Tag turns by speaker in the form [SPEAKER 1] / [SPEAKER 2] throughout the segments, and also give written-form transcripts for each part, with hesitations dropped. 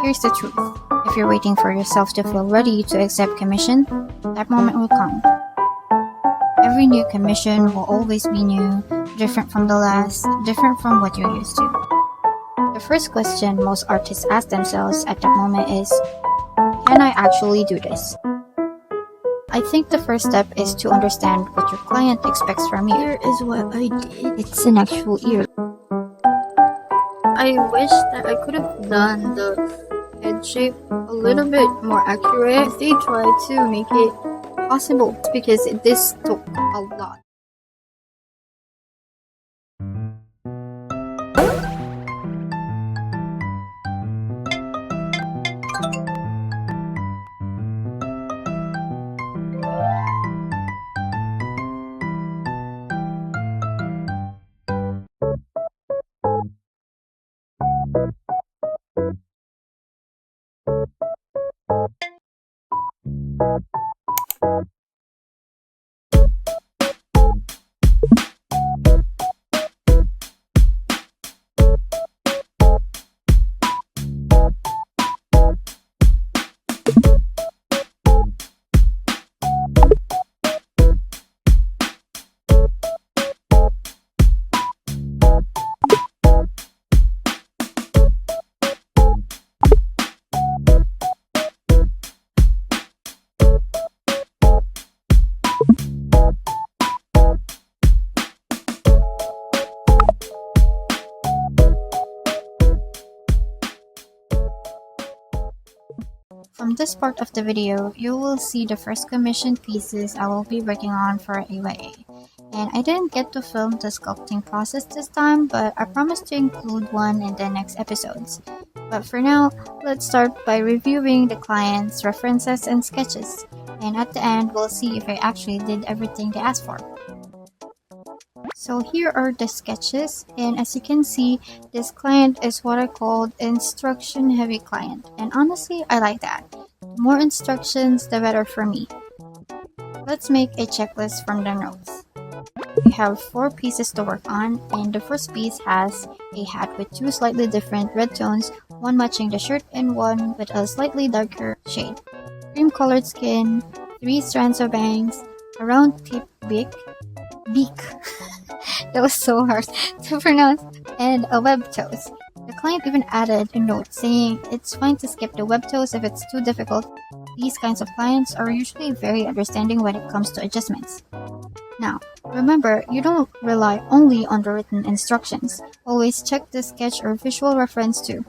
[SPEAKER 1] Here's the truth. If you're waiting for yourself to feel ready to accept commission, that moment will come. Every new commission will always be new, different from the last, different from what you're used to. The first question most artists ask themselves at that moment is, can I actually do this? I think the first step is to understand what your client expects from you.
[SPEAKER 2] Here is what I did.
[SPEAKER 1] It's an actual ear.
[SPEAKER 2] I wish that I could have done the head shape a little bit more accurate. They tried to make it possible because this took a lot.
[SPEAKER 1] From this part of the video, you will see the first commissioned pieces I will be working on for AYA. And I didn't get to film the sculpting process this time, but I promise to include one in the next episodes. But for now, let's start by reviewing the client's references and sketches. And at the end, we'll see if I actually did everything they asked for. So here are the sketches, and as you can see, this client is what I called instruction heavy client, and honestly I like that. The more instructions, the better for me. Let's make a checklist from the notes. We have 4 pieces to work on, and the first piece has a hat with 2 slightly different red tones, one matching the shirt and one with a slightly darker shade. Cream colored skin, 3 strands of bangs, a round tip beak. That was so hard to pronounce, and a web toes. The client even added a note saying it's fine to skip the web toes if it's too difficult. These kinds of clients are usually very understanding when it comes to adjustments. Now, remember, you don't rely only on the written instructions. Always check the sketch or visual reference too.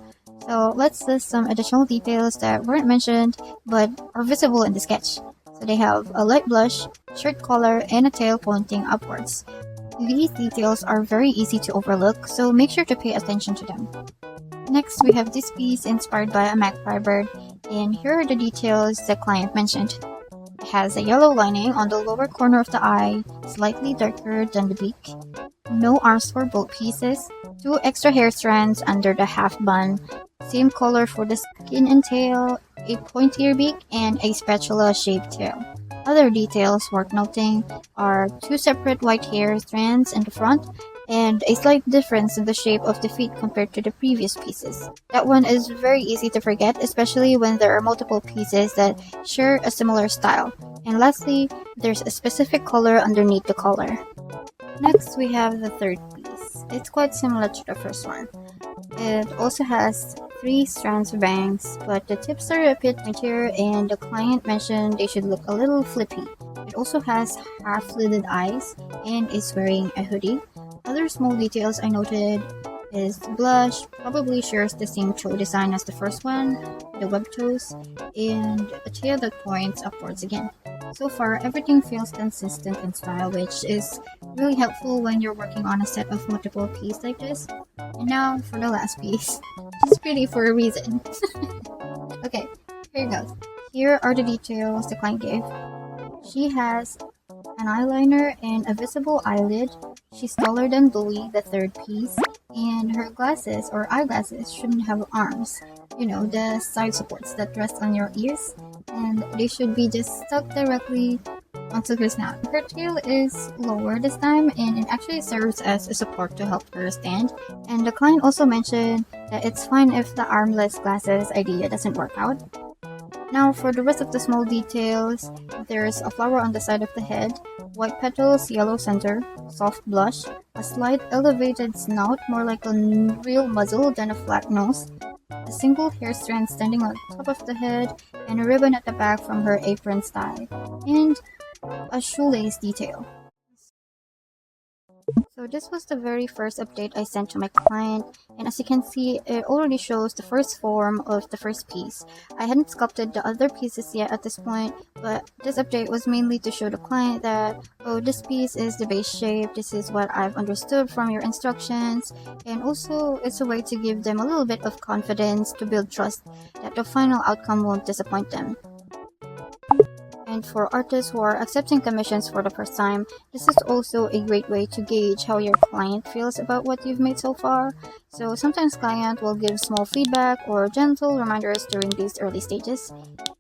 [SPEAKER 1] So let's list some additional details that weren't mentioned but are visible in the sketch. So they have a light blush, shirt collar, and a tail pointing upwards. These details are very easy to overlook, so make sure to pay attention to them. Next, we have this piece inspired by a magpie bird, and here are the details the client mentioned. It has a yellow lining on the lower corner of the eye, slightly darker than the beak. No arms for both pieces, 2 extra hair strands under the half bun, same color for the skin and tail, a pointier beak, and a spatula-shaped tail. Other details worth noting are 2 separate white hair strands in the front and a slight difference in the shape of the feet compared to the previous pieces. That one is very easy to forget, especially when there are multiple pieces that share a similar style. And lastly, there's a specific color underneath the collar. Next, we have the third piece. It's quite similar to the first one. It also has 3 strands of bangs, but the tips are a bit pointier and the client mentioned they should look a little flippy. It also has half-lidded eyes and is wearing a hoodie. Other small details I noted is the blush probably shares the same toe design as the first one, the web toes, and a tail that points upwards again. So far, everything feels consistent in style, which is really helpful when you're working on a set of multiple pieces like this. And now for the last piece. It's pretty for a reason. Okay, here it goes. Here are the details the client gave. She has an eyeliner and a visible eyelid. She's taller than Louie, the third piece, and her glasses or eyeglasses shouldn't have arms. You know, the side supports that rest on your ears, and they should be just stuck directly onto her snout. Her tail is lower this time, and it actually serves as a support to help her stand. And the client also mentioned that it's fine if the armless glasses idea doesn't work out. Now for the rest of the small details, there's a flower on the side of the head, white petals, yellow center, soft blush, a slight elevated snout, more like a real muzzle than a flat nose, a single hair strand standing on top of the head, and a ribbon at the back from her apron style, and a shoelace detail. So this was the very first update I sent to my client, and as you can see, it already shows the first form of the first piece. I hadn't sculpted the other pieces yet at this point, but this update was mainly to show the client that, oh, this piece is the base shape, this is what I've understood from your instructions, and also it's a way to give them a little bit of confidence to build trust that the final outcome won't disappoint them. And for artists who are accepting commissions for the first time, this is also a great way to gauge how your client feels about what you've made so far. So sometimes client will give small feedback or gentle reminders during these early stages.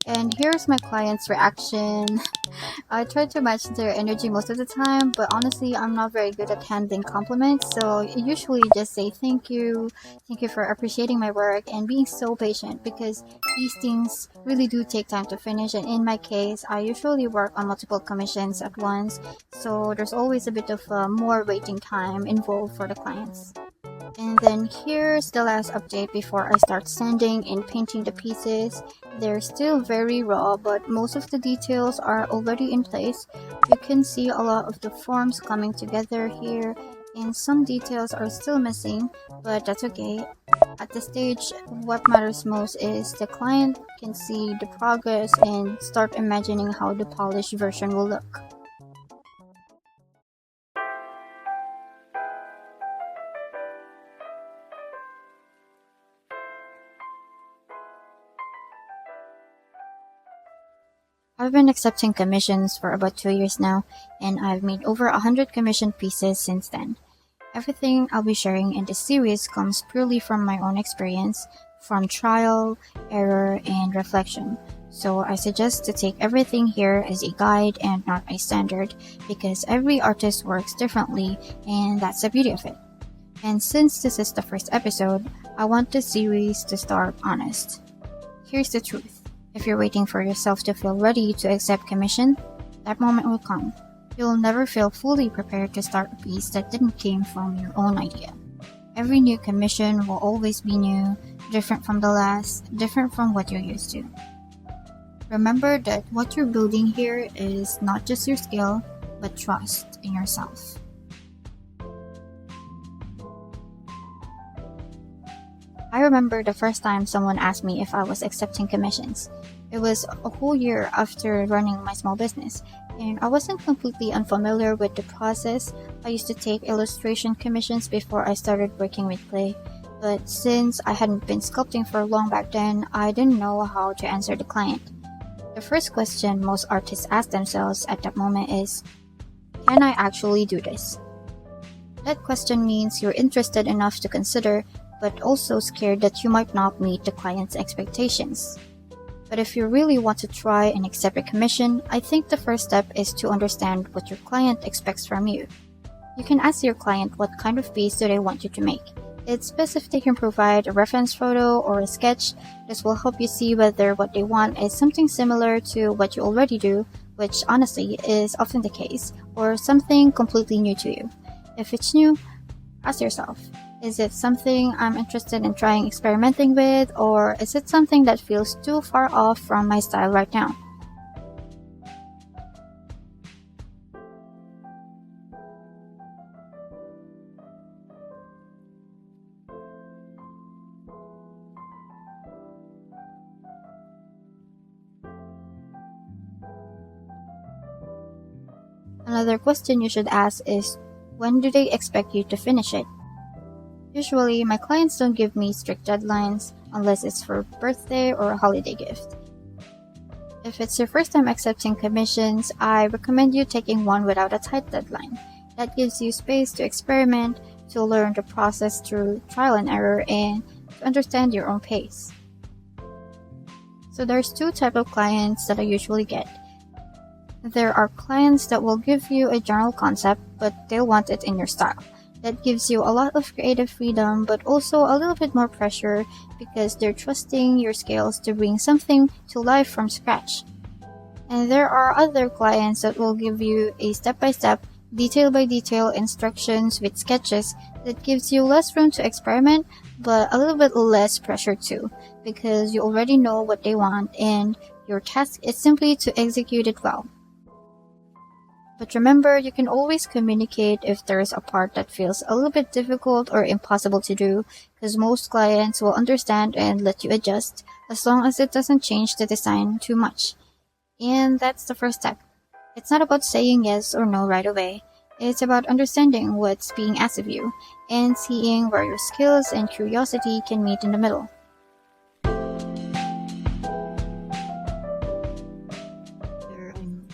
[SPEAKER 1] And here's my client's reaction. I try to match their energy most of the time, but honestly, I'm not very good at handling compliments, so I usually just say thank you for appreciating my work and being so patient, because these things really do take time to finish, and in my case, I usually work on multiple commissions at once, so there's always a bit of more waiting time involved for the clients. And then here's the last update before I start sanding and painting the pieces. They're still very raw, but most of the details are already in place. You can see a lot of the forms coming together here, and some details are still missing, but that's okay. At this stage, what matters most is the client can see the progress and start imagining how the polished version will look. I've been accepting commissions for about 2 years now, and I've made over 100 commissioned pieces since then. Everything I'll be sharing in this series comes purely from my own experience, from trial, error, and reflection. So I suggest to take everything here as a guide and not a standard, because every artist works differently, and that's the beauty of it. And since this is the first episode, I want this series to start honest. Here's the truth. If you're waiting for yourself to feel ready to accept commission, that moment will come. You'll never feel fully prepared to start a piece that didn't came from your own idea. Every new commission will always be new, different from the last, different from what you're used to. Remember that what you're building here is not just your skill, but trust in yourself. I remember the first time someone asked me if I was accepting commissions. It was a whole year after running my small business, and I wasn't completely unfamiliar with the process. I used to take illustration commissions before I started working with clay, but since I hadn't been sculpting for long back then, I didn't know how to answer the client. The first question most artists ask themselves at that moment is, can I actually do this? That question means you're interested enough to consider, but also scared that you might not meet the client's expectations. But if you really want to try and accept a commission, I think the first step is to understand what your client expects from you. You can ask your client what kind of piece do they want you to make. It's best if they can provide a reference photo or a sketch. This will help you see whether what they want is something similar to what you already do, which honestly is often the case, or something completely new to you. If it's new, ask yourself, is it something I'm interested in trying experimenting with, or is it something that feels too far off from my style right now? Another question you should ask is, when do they expect you to finish it? Usually, my clients don't give me strict deadlines unless it's for a birthday or a holiday gift. If it's your first time accepting commissions, I recommend you taking one without a tight deadline. That gives you space to experiment, to learn the process through trial and error, and to understand your own pace. So there's two types of clients that I usually get. There are clients that will give you a general concept, but they'll want it in your style. That gives you a lot of creative freedom, but also a little bit more pressure because they're trusting your skills to bring something to life from scratch. And there are other clients that will give you a step-by-step, detail-by-detail instructions with sketches that gives you less room to experiment, but a little bit less pressure too, because you already know what they want and your task is simply to execute it well. But remember, you can always communicate if there's a part that feels a little bit difficult or impossible to do, because most clients will understand and let you adjust as long as it doesn't change the design too much. And that's the first step. It's not about saying yes or no right away. It's about understanding what's being asked of you and seeing where your skills and curiosity can meet in the middle.
[SPEAKER 2] I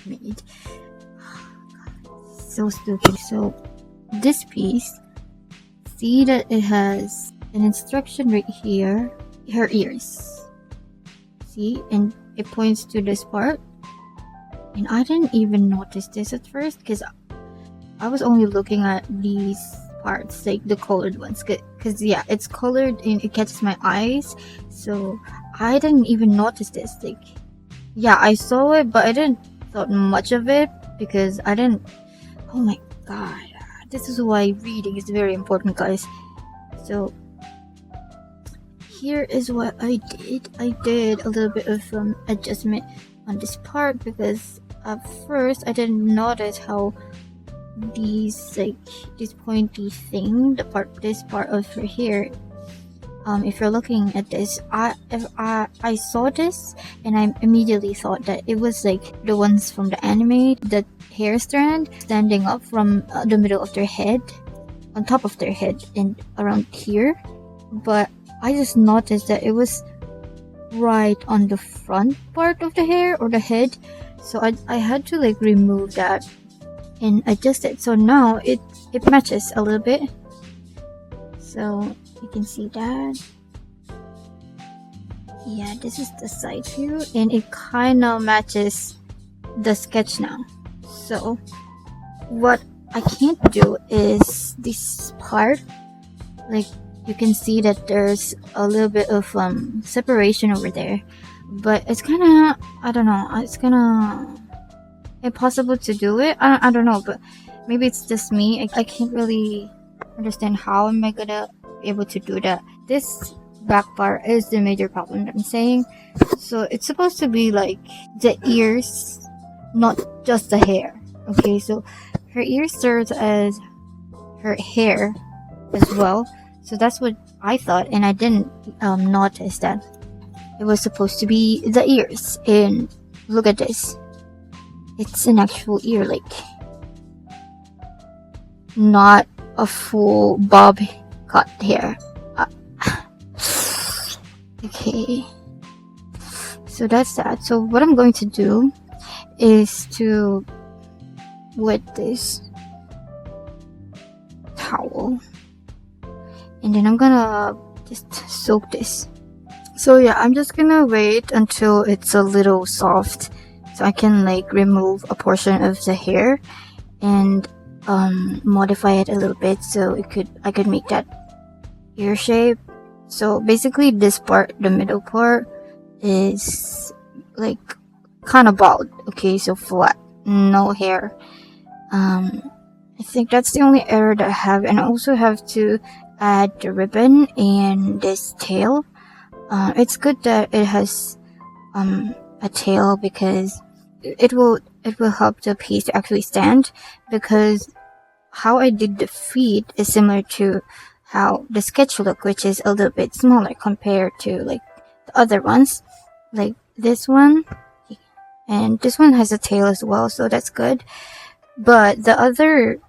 [SPEAKER 2] made. So stupid. So this piece, see that it has an instruction right here, her ears. See, and it points to this part. And I didn't even notice this at first because I was only looking at these parts, like the colored ones, because yeah, it's colored and it catches my eyes, so I didn't even notice this. Like, yeah, I saw it, but I didn't thought much of it because I didn't. Oh my god, this is why reading is very important, guys. So here is what I did. I did a little bit of adjustment on this part because at first I didn't notice how these this pointy thing, this part of her hair. If you're looking at this, I saw this and I immediately thought that it was like the ones from the anime, the hair strand standing up from the middle of their head, on top of their head and around here. But I just noticed that it was right on the front part of the hair or the head, so I had to like remove that and adjust it, so now it matches a little bit. So you can see that. Yeah, this is the side view and it kind of matches the sketch now. So what I can't do is this part, like you can see that there's a little bit of separation over there, but it's kind of, I don't know, it's kind of impossible to do it. I don't know, but maybe it's just me. I can't really understand how am I gonna be able to do that. This back part is the major problem that I'm saying. So it's supposed to be like the ears, not just the hair. Okay, so her ears serves as her hair as well. So that's what I thought, and I didn't notice that it was supposed to be the ears. And look at this. It's an actual ear, like not a full bob cut hair. Okay, so that's that. So what I'm going to do is to wet this towel and then I'm gonna just soak this. So yeah, I'm just gonna wait until it's a little soft so I can like remove a portion of the hair and modify it a little bit so I could make that ear shape. So basically this part, the middle part, is like kind of bald. Okay, so flat, no hair. I think that's the only error that I have, and I also have to add the ribbon and this tail. It's good that it has a tail because it will help the piece to actually stand, because how I did the feet is similar to how the sketch look, which is a little bit smaller compared to like the other ones, like this one, and this one has a tail as well, so that's good. But the other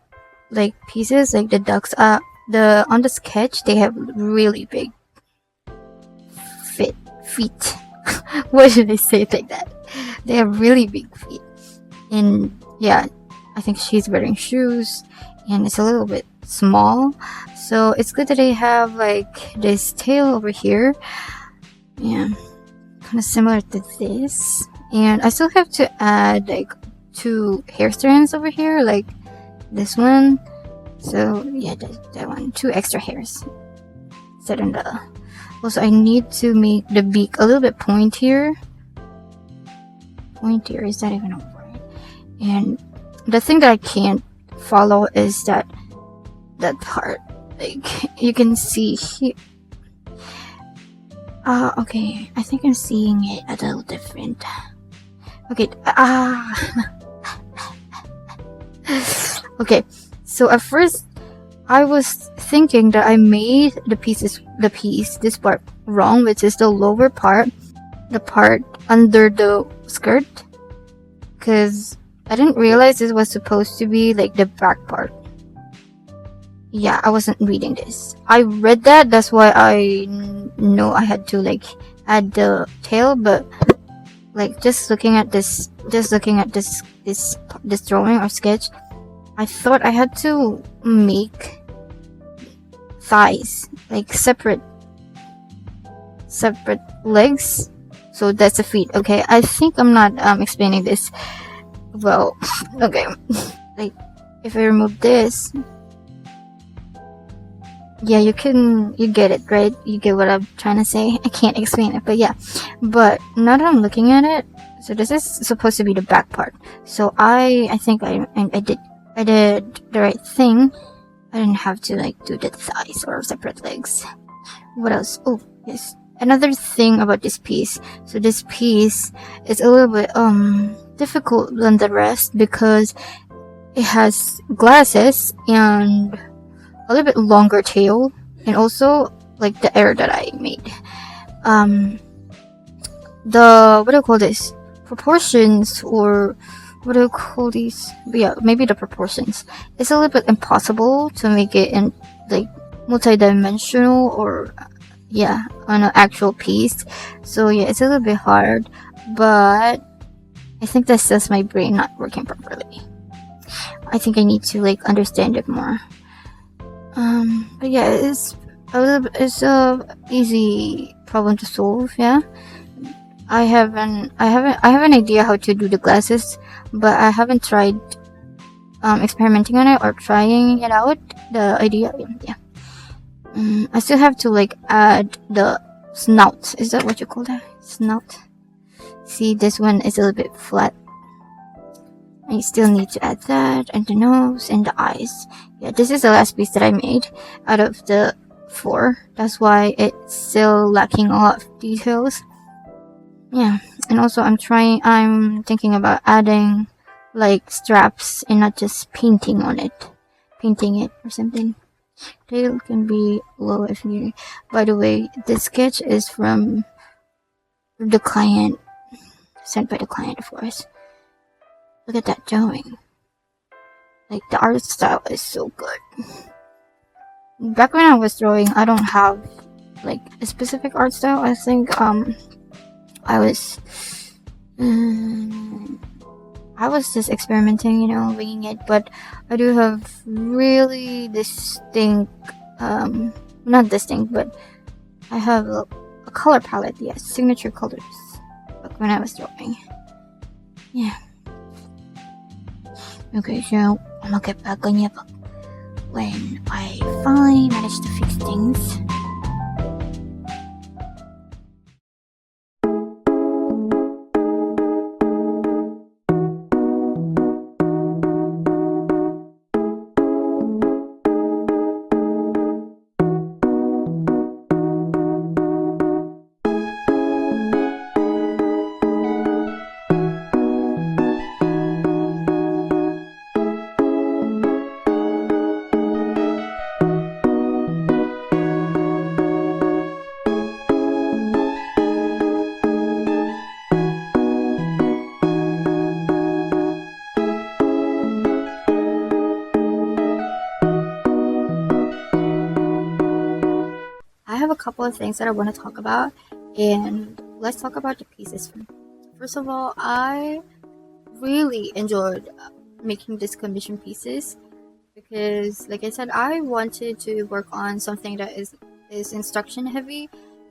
[SPEAKER 2] like pieces, like the ducks, on the sketch they have really big feet. Why should I say it like that? They have really big feet, and yeah, I think she's wearing shoes and it's a little bit small, so it's good that they have like this tail over here. Yeah, kind of similar to this. And I still have to add like 2 hair strands over here, like this one. So yeah, that one, 2 extra hairs. Set in the. Also, I need to make the beak a little bit pointier. Pointier, is that even a word? And the thing that I can't follow is that part. Like you can see here. Okay, I think I'm seeing it a little different. Okay, okay, so at first I was thinking that I made this part wrong, which is the lower part, the part under the skirt, because I didn't realize this was supposed to be like the back part. Yeah, I wasn't reading this. I read that, that's why I know I had to like add the tail, but like just looking at this drawing or sketch, I thought I had to make thighs, like separate legs. So that's the feet. Okay, I think I'm not explaining this well. Okay, like if I remove this, yeah, you get it, right? You get what I'm trying to say. I can't explain it, but yeah. But now that I'm looking at it, so this is supposed to be the back part. So I think I did the right thing. I didn't have to like do the thighs or separate legs. What else? Oh yes, another thing about this piece. So this piece is a little bit difficult than the rest because it has glasses and a little bit longer tail, and also like the error that I made. The what do you call this? Proportions, or what do you call these? But yeah, maybe the proportions. It's a little bit impossible to make it in like multi-dimensional or yeah, on an actual piece. So yeah, it's a little bit hard, but I think that's just my brain not working properly. I think I need to like understand it more. But yeah, it's a easy problem to solve. Yeah, I have an idea how to do the glasses, but I haven't tried experimenting on it or trying it out. The idea, yeah. I still have to like add the snout. Is that what you call that? Snout. See, this one is a little bit flat. I still need to add that, and the nose and the eyes. Yeah, this is the last piece that I made out of the 4. That's why it's still lacking a lot of details. Yeah, and also I'm thinking about adding like straps and not just painting it or something. Tail can be low if needed. By the way, this sketch is from the client, sent by the client, of course. Look at that drawing. Like, the art style is so good. Back when I was drawing, I don't have like a specific art style. I think I was just experimenting, winging it, but I do have really distinct, not distinct, but I have a color palette, yes, signature colors, back when I was drawing. Yeah. Okay, so I'm gonna get back on you when I finally manage to fix things. I have a couple of things that I want to talk about, and let's talk about the pieces. First of all, I really enjoyed making these commission pieces because, like I said, I wanted to work on something that is instruction heavy.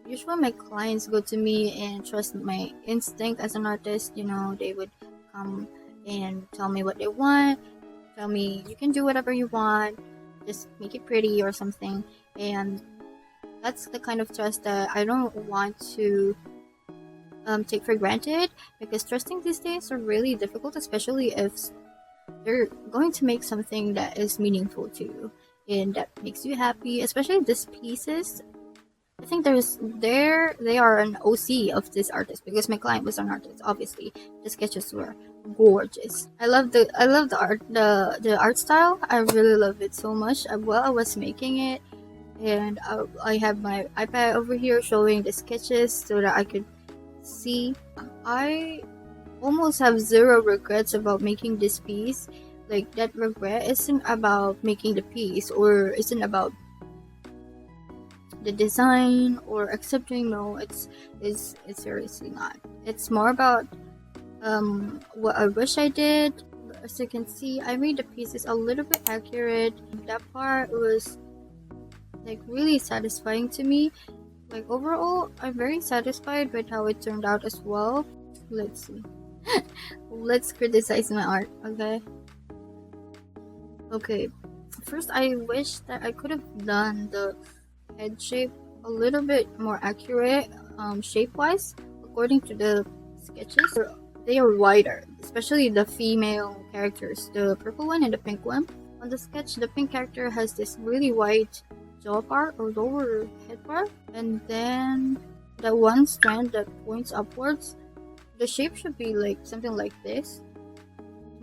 [SPEAKER 2] Usually my clients go to me and trust my instinct as an artist. They would come
[SPEAKER 1] and tell me what they want. Tell me you can do whatever you want, just make it pretty or something. And that's the kind of trust that I don't want to take for granted, because trusting these days are really difficult, especially if they're going to make something that is meaningful to you and that makes you happy. Especially these pieces, I think they are an OC of this artist, because my client was an artist. Obviously, the sketches were gorgeous. I love the art, the art style. I really love it so much. While I was making it, and I have my iPad over here showing the sketches so that I could see. I almost have zero regrets about making this piece. Like, that regret isn't about making the piece, or isn't about the design or accepting. No, it's seriously not. It's more about what I wish I did. As you can see, I made the pieces a little bit accurate. That part was like really satisfying to me. Like, overall, I'm very satisfied with how it turned out as well. Let's see. Let's criticize my art, okay? Okay, first I wish that I could have done the head shape a little bit more accurate, shape-wise, according to the sketches. They are wider, especially the female characters, the purple one and the pink one. On the sketch, the pink character has this really wide jaw part or lower head part, and then the one strand that points upwards, the shape should be like something like this,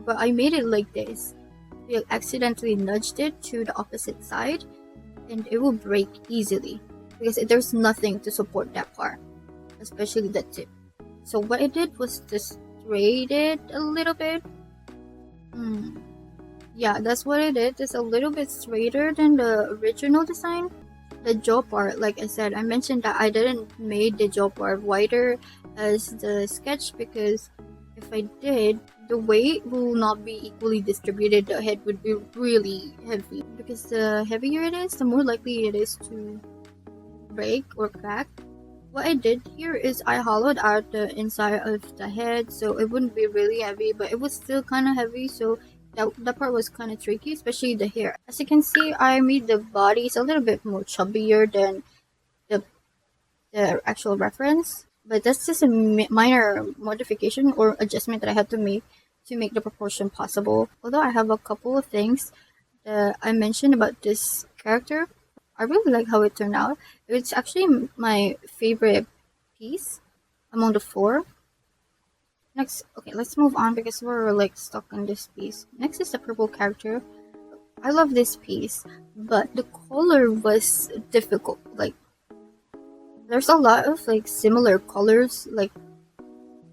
[SPEAKER 1] but I made it like this. I accidentally nudged it to the opposite side, and it will break easily because there's nothing to support that part, especially the tip. So what I did was just straight it a little bit. Yeah, that's what I did. It's a little bit straighter than the original design. The jaw part, like I said, I mentioned that I didn't make the jaw part wider as the sketch, because if I did, the weight will not be equally distributed. The head would be really heavy, because the heavier it is, the more likely it is to break or crack. What I did here is I hollowed out the inside of the head so it wouldn't be really heavy, but it was still kind of heavy, so that part was kind of tricky, especially the hair. As you can see, I made the bodies a little bit more chubbier than the actual reference, but that's just a minor modification or adjustment that I had to make the proportion possible. Although I have a couple of things that I mentioned about this character, I really like how it turned out. It's actually my favorite piece among the four. Next, okay, let's move on because we're like stuck on this piece. Next is the purple character. I love this piece, but the color was difficult. Like, there's a lot of like similar colors. Like,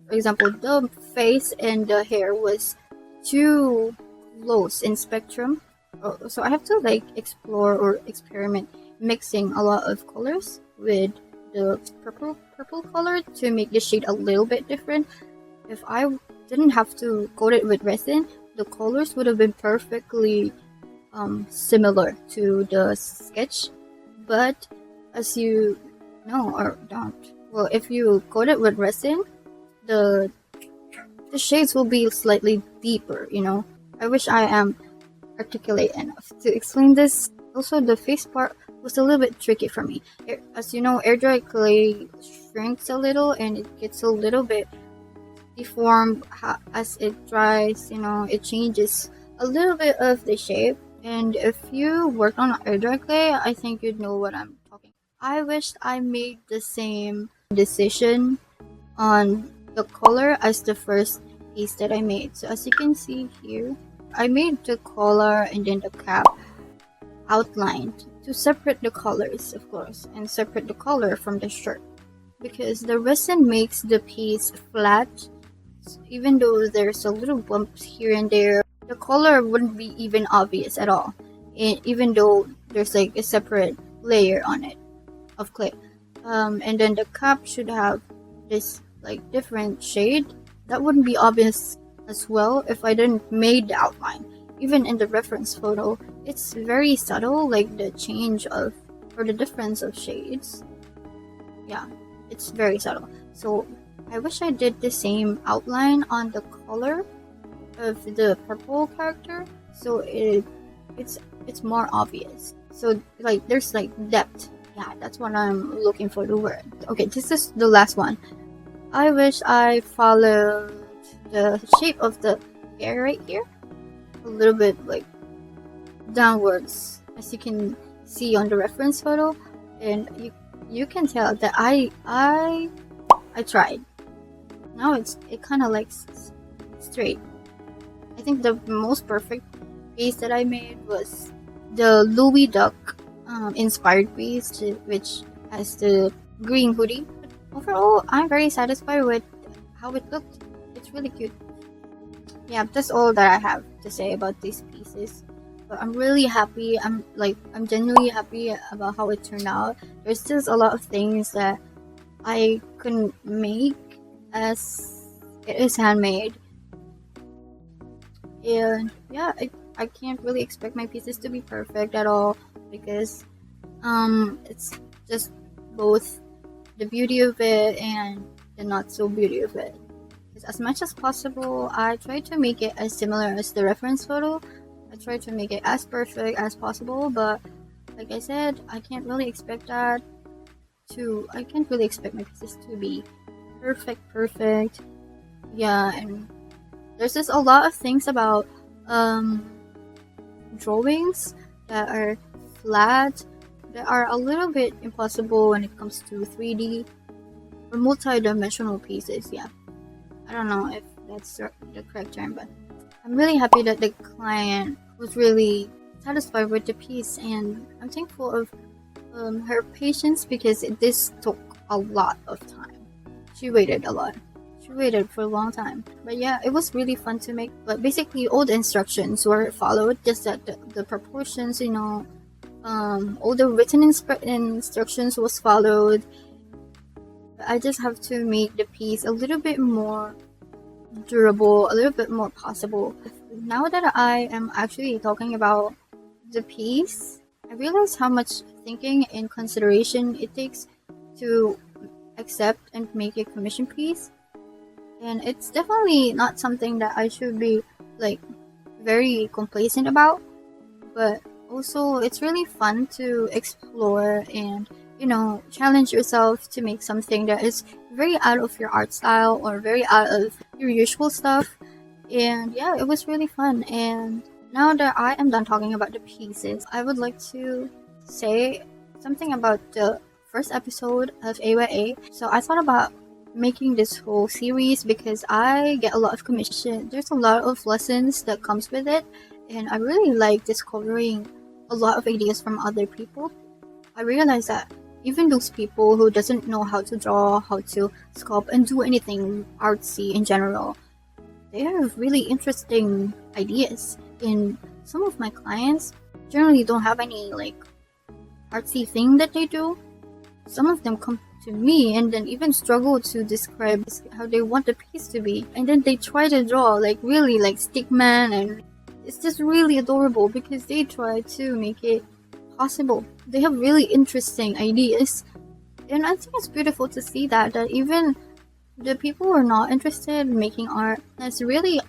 [SPEAKER 1] for example, the face and the hair was too close in spectrum. So I have to like explore or experiment mixing a lot of colors with the purple color to make the shade a little bit different. If I didn't have to coat it with resin, the colors would have been perfectly similar to the sketch. But as you know or don't, well, if you coat it with resin, the shades will be slightly deeper, you know. I wish I am articulate enough to explain this. Also, the face part was a little bit tricky for me. As you know, air dry clay shrinks a little and it gets a little bit deformed as it dries. You know, it changes a little bit of the shape. And if you work on air dry clay, I think you'd know what I'm talking. I wished I made the same decision on the color as the first piece that I made. So as you can see here, I made the collar and then the cap outlined to separate the colors, of course, and separate the color from the shirt, because the resin makes the piece flat. Even though there's a little bumps here and there, the color wouldn't be even obvious at all, even though there's like a separate layer on it of clay. And then the cap should have this like different shade that wouldn't be obvious as well if I didn't made the outline. Even in the reference photo, it's very subtle, like the change of or the difference of shades. Yeah, it's very subtle. So I wish I did the same outline on the collar of the purple character, so it's more obvious. So like there's like depth. Yeah, that's what I'm looking for the word. Okay, this is the last one. I wish I followed the shape of the hair right here a little bit like downwards, as you can see on the reference photo, and you can tell that I tried. Now it kind of like straight. I think the most perfect piece that I made was the Louis Duck inspired piece, which has the green hoodie. But overall, I'm very satisfied with how it looked. It's really cute. Yeah, that's all that I have to say about these pieces. But I'm really happy. I'm genuinely happy about how it turned out. There's just a lot of things that I couldn't make as it is handmade. And yeah, I can't really expect my pieces to be perfect at all, because it's just both the beauty of it and the not so beauty of it. Because as much as possible, I try to make it as similar as the reference photo. I try to make it as perfect as possible, but like I said, I can't really expect my pieces to be perfect. Yeah, and there's just a lot of things about drawings that are flat, that are a little bit impossible when it comes to 3D or multi-dimensional pieces. Yeah, I don't know if that's the correct term, but I'm really happy that the client was really satisfied with the piece, and I'm thankful of her patience, because this took a lot of time. She waited a lot. She waited for a long time. But yeah, it was really fun to make. But basically, all the instructions were followed, just that the proportions, all the written instructions was followed. But I just have to make the piece a little bit more durable, a little bit more possible. Now that I am actually talking about the piece, I realize how much thinking and consideration it takes to accept and make a commission piece. And it's definitely not something that I should be like very complacent about, but also it's really fun to explore and challenge yourself to make something that is very out of your art style or very out of your usual stuff. And yeah, it was really fun. And now that I am done talking about the pieces, I would like to say something about the first episode of AYA. So I thought about making this whole series because I get a lot of commission. There's a lot of lessons that comes with it, and I really like discovering a lot of ideas from other people. I realized that even those people who doesn't know how to draw, how to sculpt, and do anything artsy in general, they have really interesting ideas. And some of my clients generally don't have any like artsy thing that they do. Some of them come to me and then even struggle to describe how they want the piece to be, and then they try to draw like really like stickman, and it's just really adorable because they try to make it possible. They have really interesting ideas, and I think it's beautiful to see that even the people who are not interested in making art has really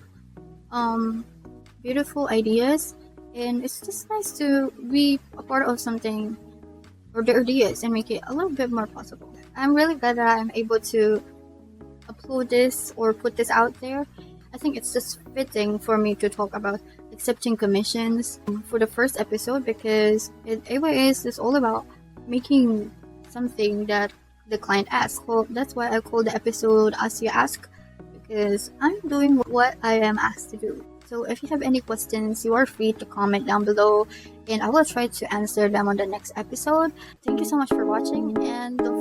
[SPEAKER 1] beautiful ideas, and it's just nice to be a part of something or their ideas and make it a little bit more possible. I'm really glad that I'm able to upload this or put this out there. I think it's just fitting for me to talk about accepting commissions for the first episode, because AYS is all about making something that the client asks. Well, that's why I call the episode As You Ask, because I'm doing what I am asked to do. So if you have any questions, you are free to comment down below, and I will try to answer them on the next episode. Thank you so much for watching, and don't